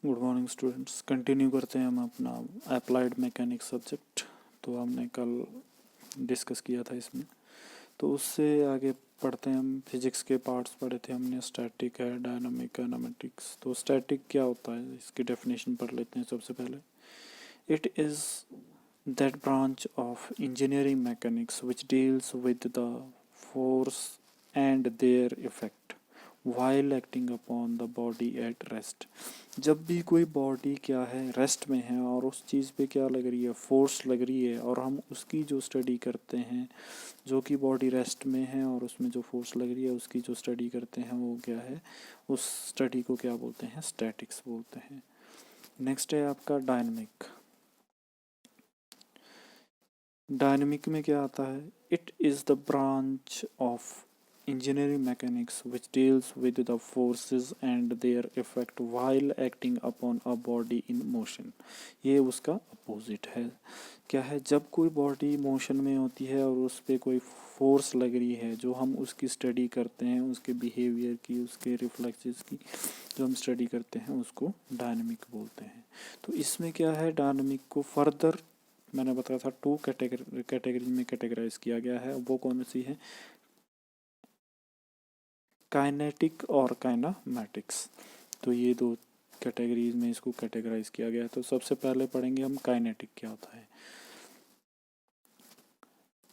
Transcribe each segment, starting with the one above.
Good morning students. Continue करते हैं हम अपना अप्लाइड मैकेनिक्स सब्जेक्ट। तो हमने कल डिस्कस किया था इसमें, तो उससे आगे पढ़ते हैं हम। फिजिक्स के पार्ट्स पढ़े थे हमने, स्टैटिक है, डायनामिक, काइनेमेटिक्स। तो स्टैटिक क्या होता है, इसकी डेफिनेशन पढ़ लेते हैं सबसे पहले। It is that branch of engineering mechanics which deals with the force and their effect while acting upon the body at rest. जब भी कोई बॉडी क्या है, रेस्ट में है और उस चीज़ पे क्या लग रही है, फोर्स लग रही है, और हम उसकी जो स्टडी करते हैं, जो कि बॉडी रेस्ट में है और उसमें जो फोर्स लग रही है उसकी जो स्टडी करते हैं, वो क्या है, उस स्टडी को क्या बोलते हैं, स्टैटिक्स बोलते हैं। नेक्स्ट है आपका डायनामिक। डायनामिक में क्या आता है, it is the branch of engineering mechanics which deals with the forces and their effect while acting upon a body in motion। ये उसका अपोजिट है। क्या है, जब कोई बॉडी मोशन में होती है और उस पर कोई फोर्स लग रही है, जो हम उसकी स्टडी करते हैं, उसके बिहेवियर की, उसके रिफ्लेक्सेस की जो हम स्टडी करते हैं, उसको डायनामिक बोलते हैं। तो इसमें क्या है, डायनामिक को फर्दर मैंने बताया था 2 कैटेगरी में कैटेगराइज किया गया है। वो कौन सी है, काइनेटिक और काइनामेटिक्स। तो ये 2 कैटेगरीज में इसको कैटेगराइज किया गया है। तो सबसे पहले पढ़ेंगे हम काइनेटिक क्या होता है।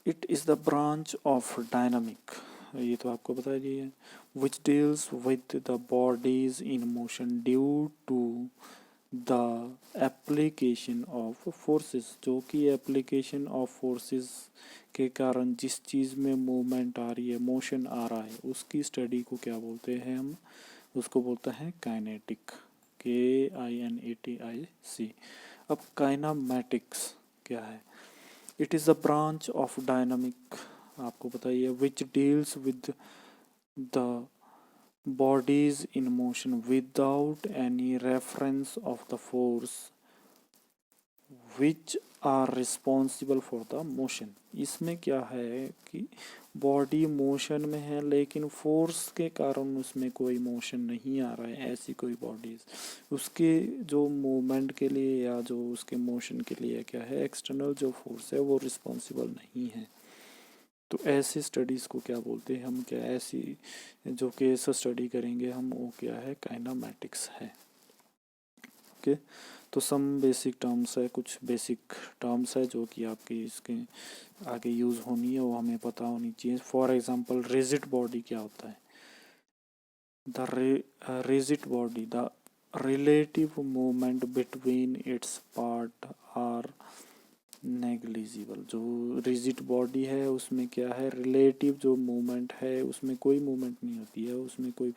It is the branch of dynamic, ये तो आपको बता दिया, which deals with the bodies in motion due to the application of forces. जो कि एप्लीकेशन ऑफ फोर्सेस के कारण जिस चीज़ में मूवमेंट आ रही है, मोशन आ रहा है, उसकी स्टडी को क्या बोलते हैं हम, उसको बोलते हैं काइनेटिक, KINETIC। अब काइनामेटिक्स क्या है, it is the branch of dynamic, आपको बताइए, विच deals with the bodies in motion without any reference of the force which are responsible for the motion। इसमें क्या है कि बॉडी मोशन में है लेकिन फोर्स के कारण उसमें कोई मोशन नहीं आ रहा है। ऐसी कोई बॉडीज उसके जो मूवमेंट के लिए या जो उसके मोशन के लिए क्या है, एक्सटर्नल जो फोर्स है वो रिस्पॉन्सिबल नहीं है। तो ऐसी स्टडीज़ को क्या बोलते हैं हम, क्या ऐसी जो केस स्टडी करेंगे हम, वो क्या है, काइनामेटिक्स है। ओके, तो सम बेसिक टर्म्स है, कुछ बेसिक टर्म्स है जो कि आपकी इसके आगे यूज़ होनी है, वो हमें पता होनी चाहिए। फॉर एग्जांपल रिजिड बॉडी क्या होता है, the rigid body, the relative movement between its part are negligible. जो रिजिड बॉडी है उसमें क्या है, रिलेटिव जो मूवमेंट है उसमें कोई मूवमेंट नहीं होती है, उसमें कोई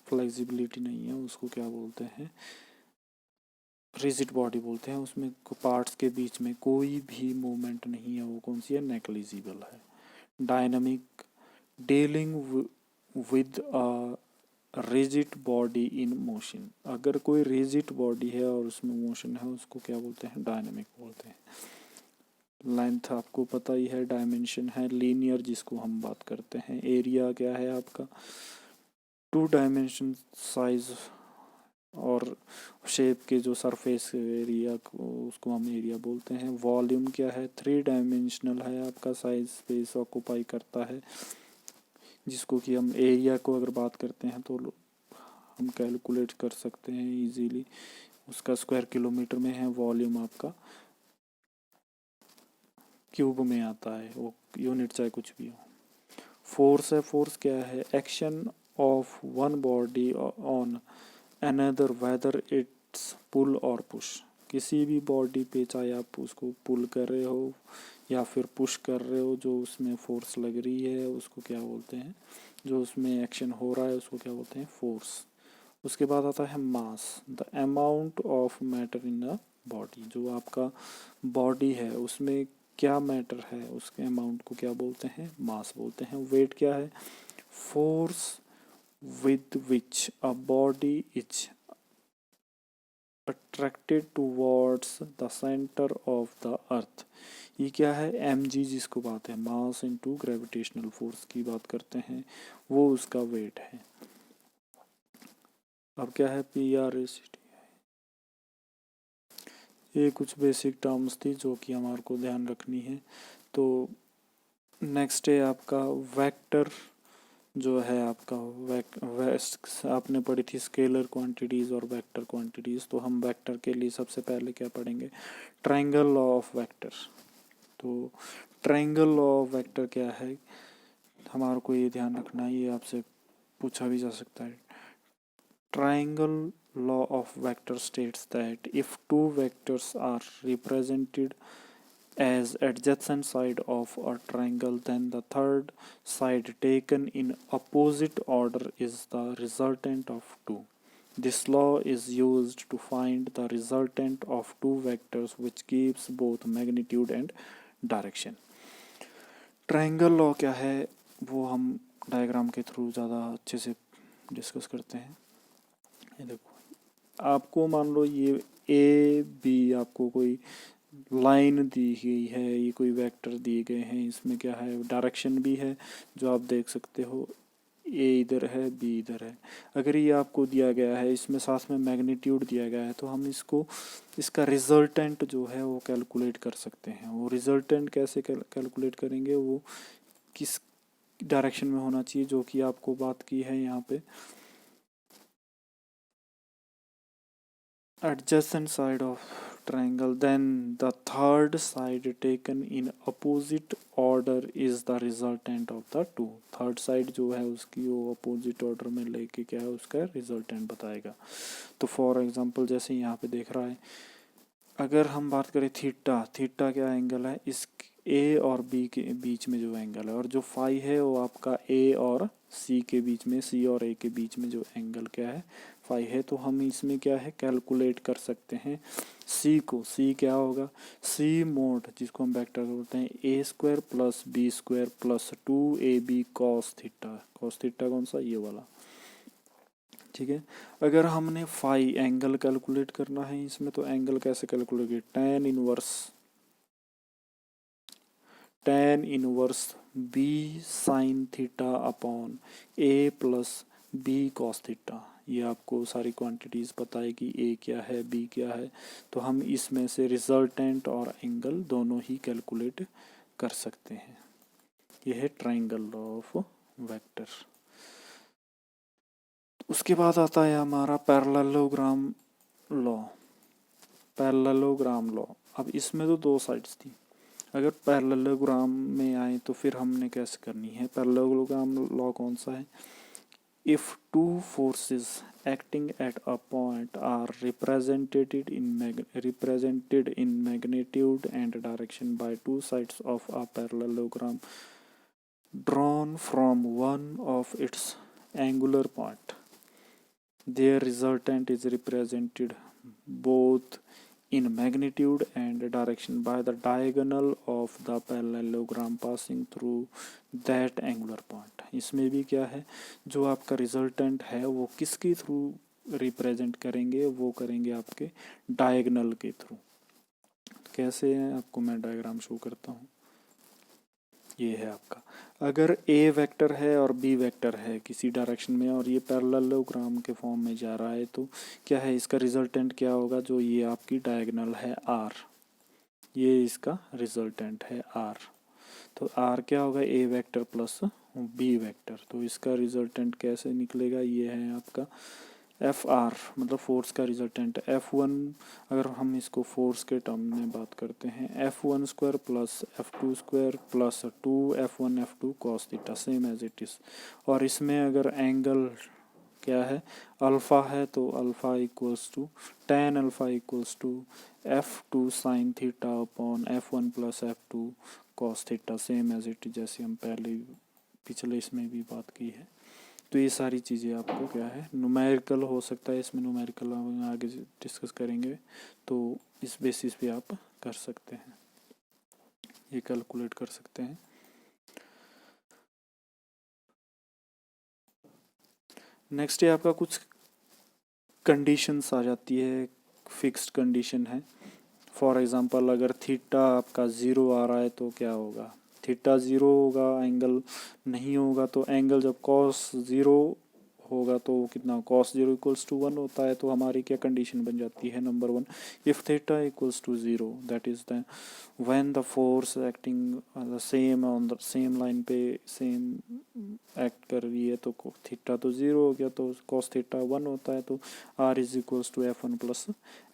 फ्लेक्सिबिलिटी नहीं है, उसको क्या बोलते हैं, रिजिड बॉडी बोलते हैं। उसमें पार्ट्स के बीच में कोई भी मूवमेंट नहीं है, वो कौन सी है, नेग्लिजिबल है। Dynamic, dealing with a rigid body in motion. अगर कोई रिजिड बॉडी है और उसमें मोशन है, उसको क्या बोलते हैं, डायनामिक बोलते हैं। लेंथ आपको पता ही है, डायमेंशन है लीनियर जिसको हम बात करते हैं। एरिया क्या है आपका, 2 डायमेंशन साइज और शेप के जो सरफेस एरिया को, उसको हम एरिया बोलते हैं। वॉल्यूम क्या है, 3 डायमेंशनल है आपका, साइज स्पेस ऑक्यूपाई करता है, जिसको कि हम एरिया को अगर बात करते हैं तो हम कैलकुलेट कर सकते हैं इजीली, उसका स्क्वायर किलोमीटर में है। वॉल्यूम आपका क्यूब में आता है, वो यूनिट चाहे कुछ भी हो। फोर्स है, फोर्स क्या है, action of one body on another whether it's pull और पुश। किसी भी बॉडी पे चाहे आप उसको पुल कर रहे हो या फिर पुश कर रहे हो, जो उसमें फोर्स लग रही है उसको क्या बोलते हैं, जो उसमें एक्शन हो रहा है उसको क्या बोलते हैं, फोर्स। उसके बाद आता है mass, the amount of matter in a body. जो आपका बॉडी है उसमें क्या मैटर है, उसके अमाउंट को क्या बोलते हैं, मास बोलते हैं। वेट क्या है, force with which a body is attracted towards the centre of the earth. ये क्या है, mg जिसको बात है, मास इनटू ग्रेविटेशनल फोर्स की बात करते हैं, वो उसका वेट है। अब क्या है, PRACT, ये कुछ बेसिक टर्म्स थी जो कि हमारे को ध्यान रखनी है। तो नेक्स्ट है आपका वेक्टर, जो है आपका आपने पढ़ी थी स्केलर क्वांटिटीज़ और वेक्टर क्वांटिटीज़। तो हम वेक्टर के लिए सबसे पहले क्या पढ़ेंगे, ट्रायंगल लॉ ऑफ वेक्टर। तो ट्रायंगल लॉ ऑफ वेक्टर क्या है, हमारे को ये ध्यान रखना है, ये आपसे पूछा भी जा सकता है। Triangle law of vector states that if two vectors are represented as adjacent side of a triangle, then the third side taken in opposite order is the resultant of two. This law is used to find the resultant of two vectors which gives both magnitude and direction. Triangle law क्या है वो हम diagram के through ज़्यादा अच्छे से discuss करते हैं। ये देखो, आपको मान लो ये ए बी आपको कोई लाइन दी गई है, ये कोई वेक्टर दिए गए हैं, इसमें क्या है डायरेक्शन भी है जो आप देख सकते हो, ए इधर है बी इधर है। अगर ये आपको दिया गया है, इसमें साथ में मैग्नीट्यूड दिया गया है, तो हम इसका रिजल्टेंट जो है वो कैलकुलेट कर सकते हैं। वो रिजल्टेंट कैसे कैलकुलेट करेंगे, वो किस डायरेक्शन में होना चाहिए, जो कि आपको बात की है यहाँ पे। Adjacent side of triangle, then the third side taken in opposite order is the resultant of the two. Third side जो है उसकी वो अपोजिट ऑर्डर में लेके क्या है उसका रिजल्टेंट बताएगा। तो फॉर एग्जांपल जैसे यहाँ पे देख रहा है, अगर हम बात करें थीटा, थीटा क्या एंगल है, इस ए और बी के बीच में जो एंगल है, और जो फाई है वो आपका ए और सी के बीच में, सी और ए के बीच में जो एंगल क्या है फाई है। तो हम इसमें क्या है कैलकुलेट कर सकते हैं सी को। सी क्या होगा, सी मोड जिसको हम वेक्टर बोलते हैं, A square plus B square plus 2ab cos theta. Cos theta कौन सा, ये वाला, ठीक है। अगर हमने फाई एंगल कैलकुलेट करना है इसमें, तो एंगल कैसे कैलकुलेट करें, tan inverse B sine theta upon A plus B cos theta. ये आपको सारी क्वांटिटीज़ बताएगी, ए क्या है बी क्या है। तो हम इसमें से रिजल्टेंट और एंगल दोनों ही कैलकुलेट कर सकते हैं। यह है ट्रायंगल लॉ ऑफ वेक्टर। उसके बाद आता है हमारा पैरेललोग्राम लॉ। पैरेललोग्राम लॉ, अब इसमें तो दो साइड्स थी। अगर पैरेललोग्राम में आए तो फिर हमने कैसे करनी है, पैरेललोग्राम लॉ कौन सा है, if two forces acting at a point are represented in magnitude and direction by two sides of a parallelogram drawn from one of its angular point, their resultant is represented both in magnitude and direction by the diagonal of the parallelogram passing through that angular point. इसमें भी क्या है, जो आपका resultant है वो किसके through represent करेंगे, वो करेंगे आपके डायगोनल के थ्रू। कैसे है आपको मैं डायग्राम शो करता हूँ। ये है आपका, अगर ए वेक्टर है और बी वेक्टर है किसी डायरेक्शन में और ये पैरेललोग्राम के फॉर्म में जा रहा है, तो क्या है इसका रिजल्टेंट क्या होगा, जो ये आपकी डायगोनल है आर, ये इसका रिजल्टेंट है आर। तो आर क्या होगा, ए वेक्टर प्लस बी वेक्टर। तो इसका रिजल्टेंट कैसे निकलेगा, ये है आपका एफ आर, मतलब फोर्स का रिजल्टेंट F1। अगर हम इसको फोर्स के टर्म में बात करते हैं, F1 square plus F2 square plus 2F1 F2 cos theta, same as it is. और इसमें अगर एंगल क्या है अल्फ़ा है, तो alpha equals to tan alpha equals to F2 sine theta upon F1 plus F2 cos theta, same as it is, जैसे हम पहले पिछले इसमें भी बात की है। तो ये सारी चीज़ें आपको क्या है न्यूमेरिकल हो सकता है, इसमें न्यूमेरिकल हम आगे डिस्कस करेंगे, तो इस बेसिस पे आप कर सकते हैं, ये कैलकुलेट कर सकते हैं। नेक्स्ट है आपका कुछ कंडीशंस आ जाती है, फिक्स्ड कंडीशन है। फॉर एग्जांपल अगर थीटा आपका 0 आ रहा है तो क्या होगा, थीटा 0 होगा, एंगल नहीं होगा। तो एंगल जब कॉस 0 होगा तो कितना cos 0 इक्वल्स टू 1 होता है। तो हमारी क्या कंडीशन बन जाती है number 1, if theta equals to 0 that is the when the force acting the same on the same line पे सेम एक्ट कर रही है तो थीटा तो 0 हो गया, तो cos थीटा 1 होता है, तो r is equals to f1 plus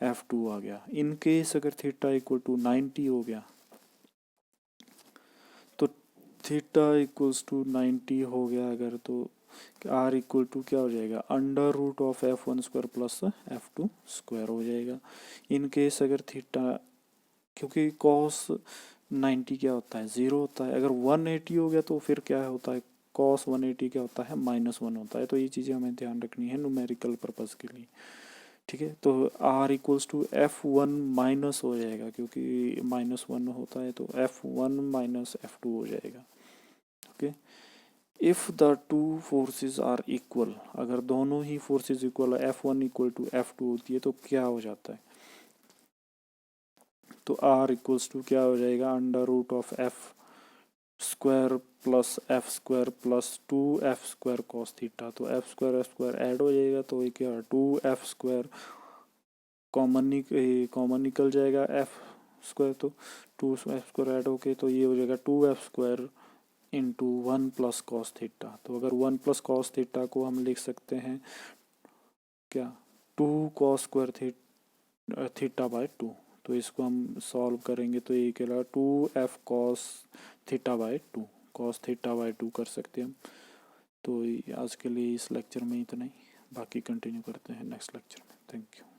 f2 आ गया। इन केस अगर थीटा इक्वल टू 90 हो गया तो थीटा इक्वल्स टू 90 हो गया अगर, तो आर इक्वल टू क्या हो जाएगा, under root of f1 square plus f2 square हो जाएगा। इन केस अगर थीटा, क्योंकि cos 90 क्या होता है 0 होता है, अगर 180 हो गया तो फिर क्या होता है cos 180 क्या होता है -1 होता है। तो ये चीज़ें हमें ध्यान रखनी है न्यूमेरिकल पर्पज़ के लिए, ठीक है। तो r equals to f1 minus हो जाएगा, क्योंकि -1 होता है तो f1 माइनस f2 हो जाएगा, okay. If the two forces are equal, अगर दोनों ही फोर्सेस इक्वल है, f1 इक्वल टू f2 होती है तो क्या हो जाता है, तो r इक्वल्स टू क्या हो जाएगा, under root of f square plus f square plus 2f square cos theta. तो f स्क्वायर ऐड हो जाएगा तो ये क्या 2f स्क्वायर कॉमन निकल जाएगा f स्क्वायर, तो 2f स्क्वायर ऐड होके तो ये हो जाएगा 2f square into 1 plus cos theta. तो अगर 1 प्लस कॉस थीटा को हम लिख सकते हैं क्या 2 कॉस स्क्वायर थीटा बाय 2। तो इसको हम सॉल्व करेंगे तो ये क्या लगा 2f cos theta by 2, cos theta by 2 कर सकते हैं हम। तो आज के लिए इस लेक्चर में इतना ही, बाकी कंटिन्यू करते हैं नेक्स्ट लेक्चर में। Thank you.